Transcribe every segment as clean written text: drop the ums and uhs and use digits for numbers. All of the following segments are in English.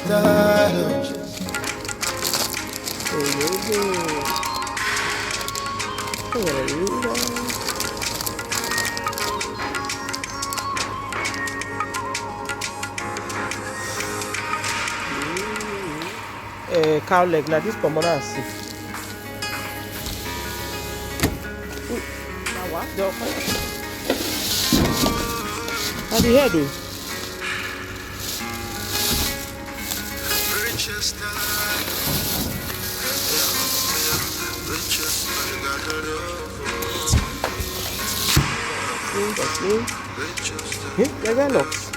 style. Cow leg like this pomona see. Now what? How the hair do? Develops.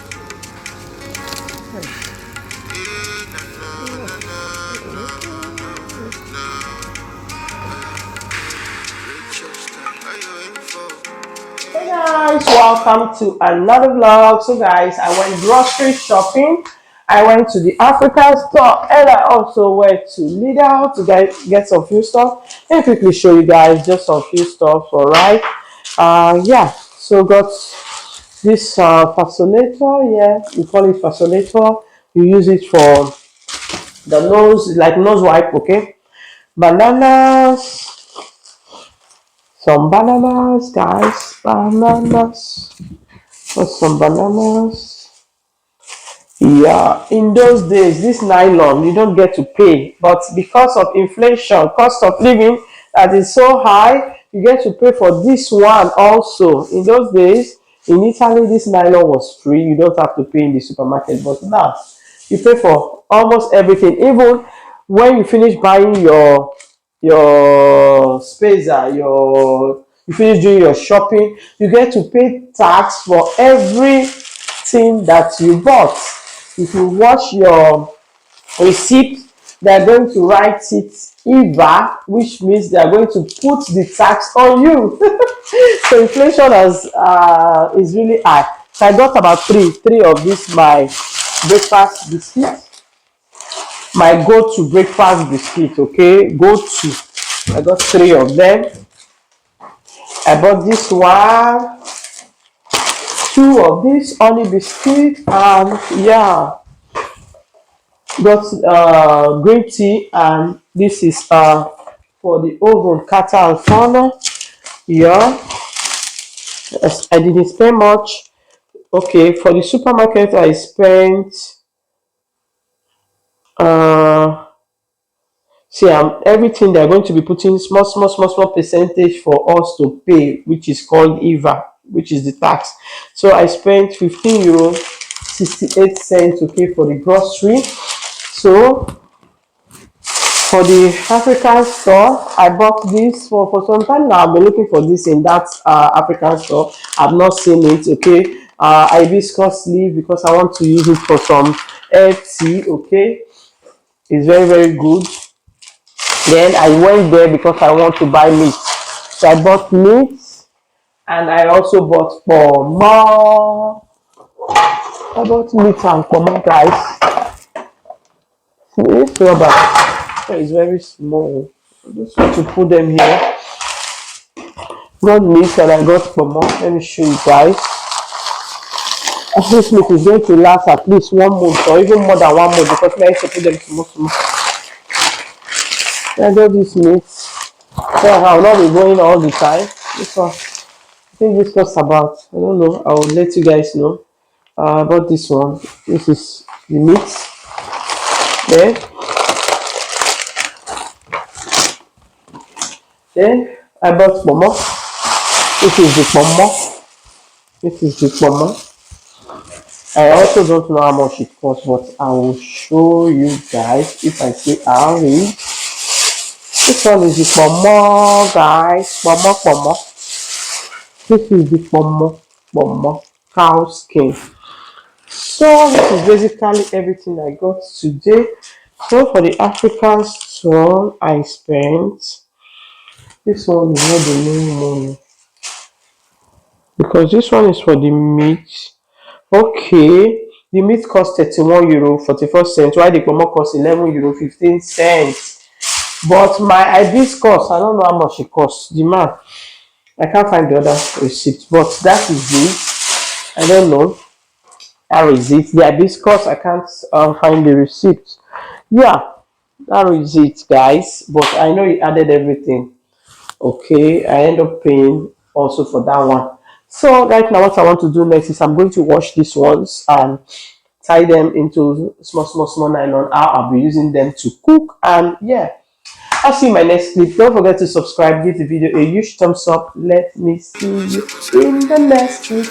Hey guys, welcome to another vlog. So guys, I went grocery shopping. I went to the African store and I also went to Lidl to get some few stuff. Let me quickly show you guys just some few stuff. Alright. Yeah, so got this fascinator. Yeah, we call it fascinator. You use it for the nose, like nose wipe. Okay, bananas, some bananas, guys, bananas. Got some bananas. Yeah, in those days, this nylon you don't get to pay, but because of inflation, cost of living that is so high, you get to pay for this one also. In those days, in Italy, this nylon was free. You don't have to pay in the supermarket, but now you pay for almost everything. Even when you finish buying your spacer, you finish doing your shopping, you get to pay tax for everything that you bought. If you watch your receipt, they are going to write it IVA, which means they are going to put the tax on you. So inflation is really high. So I got about three of these my breakfast biscuits. My go-to breakfast biscuit, okay? Go-to. I got three of them. I bought this one, two of this honey biscuit, and yeah, got green tea, and this is for the oven cutter and funnel. Yeah, I didn't spend much. Okay, for the supermarket I spent uh see, everything they're going to be putting small percentage for us to pay, which is called IVA, which is the tax. So I spent €15, 68 cents, okay, for the grocery. So for the African store, I bought this for some time now. I've been looking for this in that African store. I've not seen it, okay. Hibiscus leaf, because I want to use it for some air tea, okay. It's very good. Then I went there because I want to buy meat. So I bought meat, and I also bought for more. I bought meat and for more, guys. This rubber is very small. I just want to put them here. Got meat and I got for more. Let me show you guys. This meat is going to last at least 1 month or even more than 1 month, because I used to put them small. I got this meat. So I will not be going all the time. This one, I think this costs about, I don't know, I will let you guys know. I bought this one. This is the meat. Then I bought pomo. This is the pomo. This is the pomo. I also don't know how much it costs, but I will show you guys if I say I'll read. This one is the pomo, guys. Pomo. This is the pomo cow skin. So this is basically everything I got today. So for the African store, I spent, this one is not the main money, because this one is for the meat. Okay, the meat cost €31, 44 cents, while the pomo cost €11, 15 cents. But my hibiscus, I don't know how much it costs. The man, I can't find the other receipt, but that is it. I don't know. How is it? The hibiscus, I can't find the receipt. Yeah, that is it, guys. But I know he added everything. Okay, I end up paying also for that one. So right now, what I want to do next is I'm going to wash these ones and tie them into small nylon. How I'll be using them to cook. And yeah, I'll see you in my next clip. Don't forget to subscribe, give the video a huge thumbs up. Let me see you in the next clip.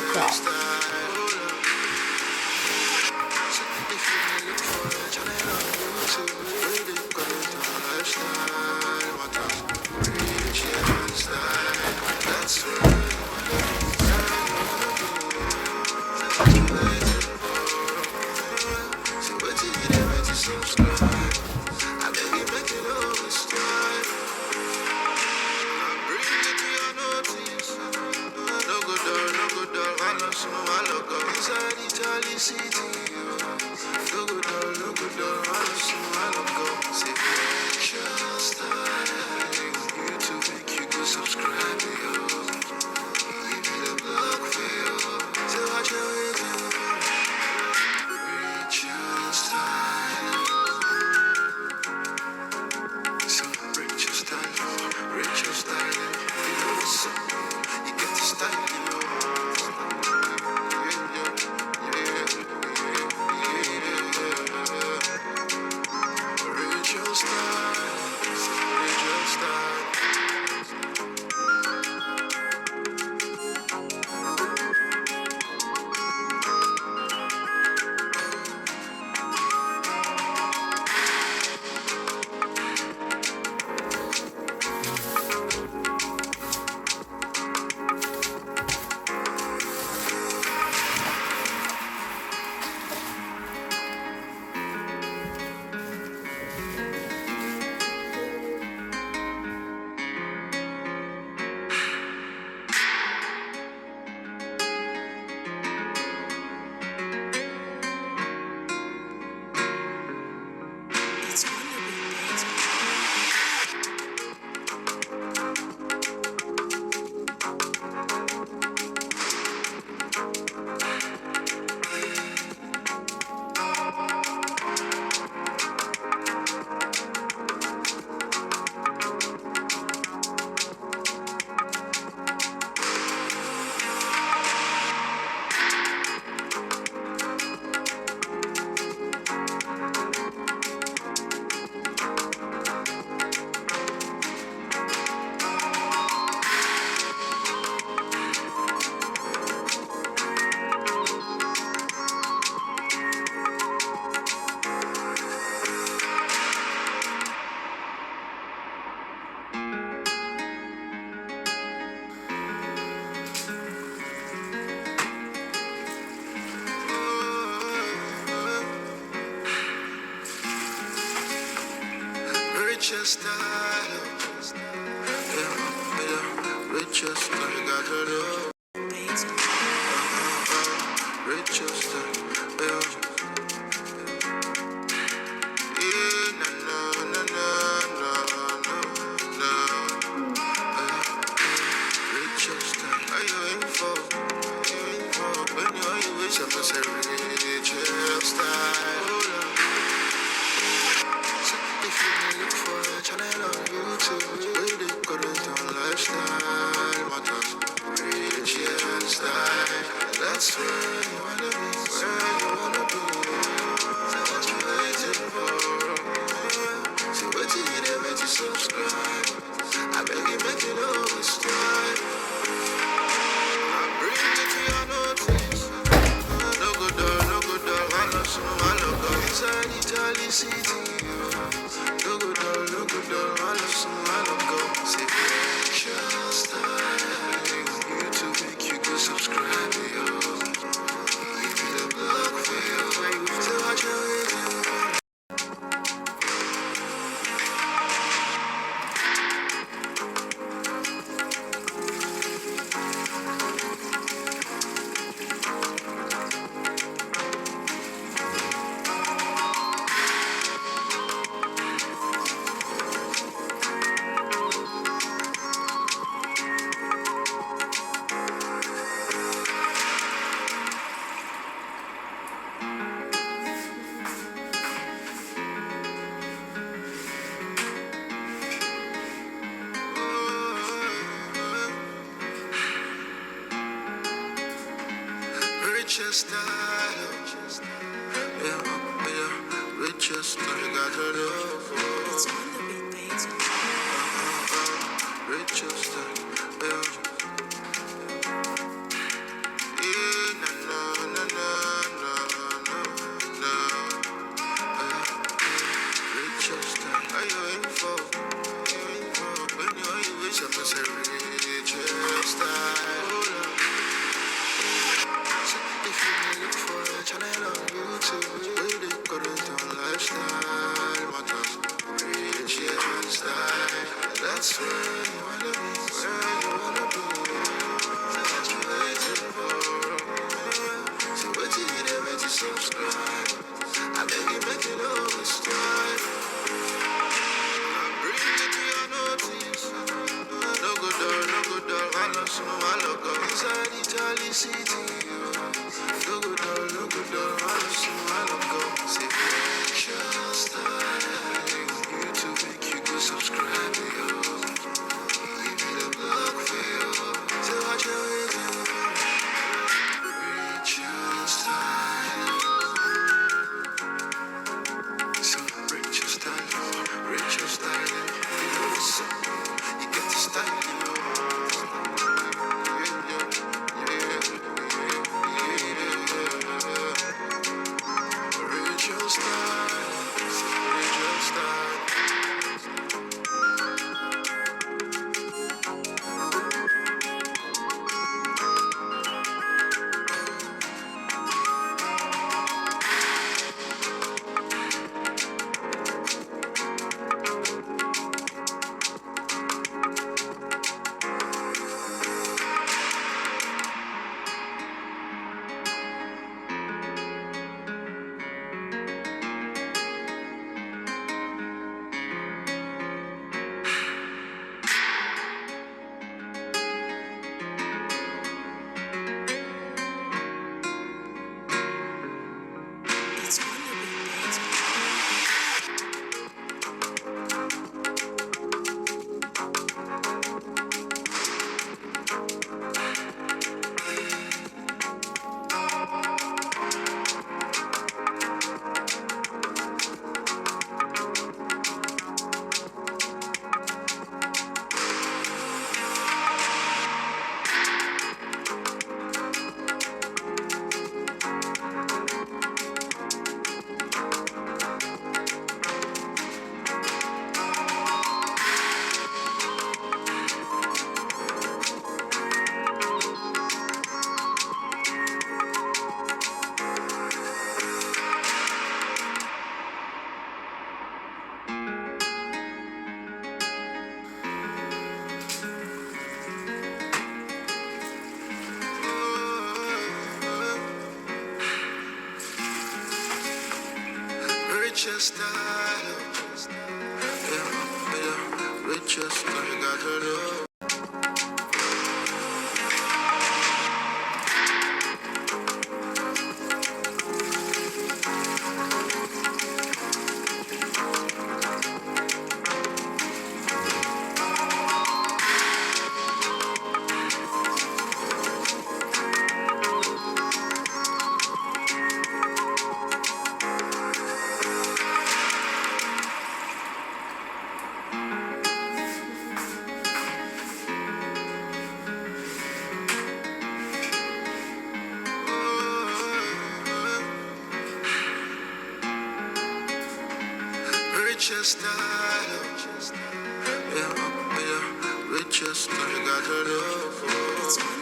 Rachelsstyle, Rachelsstyle, got to do. Rachelsstyle, na na na na na na na. Rachelsstyle, are you in for? When you wish I'm a Rachelsstyle. If you look for a channel on YouTube, where they got it on lifestyle matters. Rich style. Yeah, yeah, richer style. You got to know. It's on the beat, baby. Richer style. Yeah. Yeah, na na na na na na na. Richer style. Are you in for? When you wish I was a richer style. If you look for a channel on YouTube, where they got it on lifestyle matters, rich style. That's where you wanna be, where you wanna be. That's what you're waiting for. So wait till you never to subscribe. I beg you, make it always strive. Bring it to your notice. No good door, no good door. I love some, I love go inside Italy city. No good door, no good door. I love some, I love go. Say, rachelsstyle. YouTube make you go subscribe to you. Leave me the blog for you. So watch your video. Rachelsstyle. So rachelsstyle, rachelsstyle. You know what's up? You get the style, you know. Richer style, yeah, yeah, richer style, you got to know. Richer style, yeah, yeah, richer style, you got to know.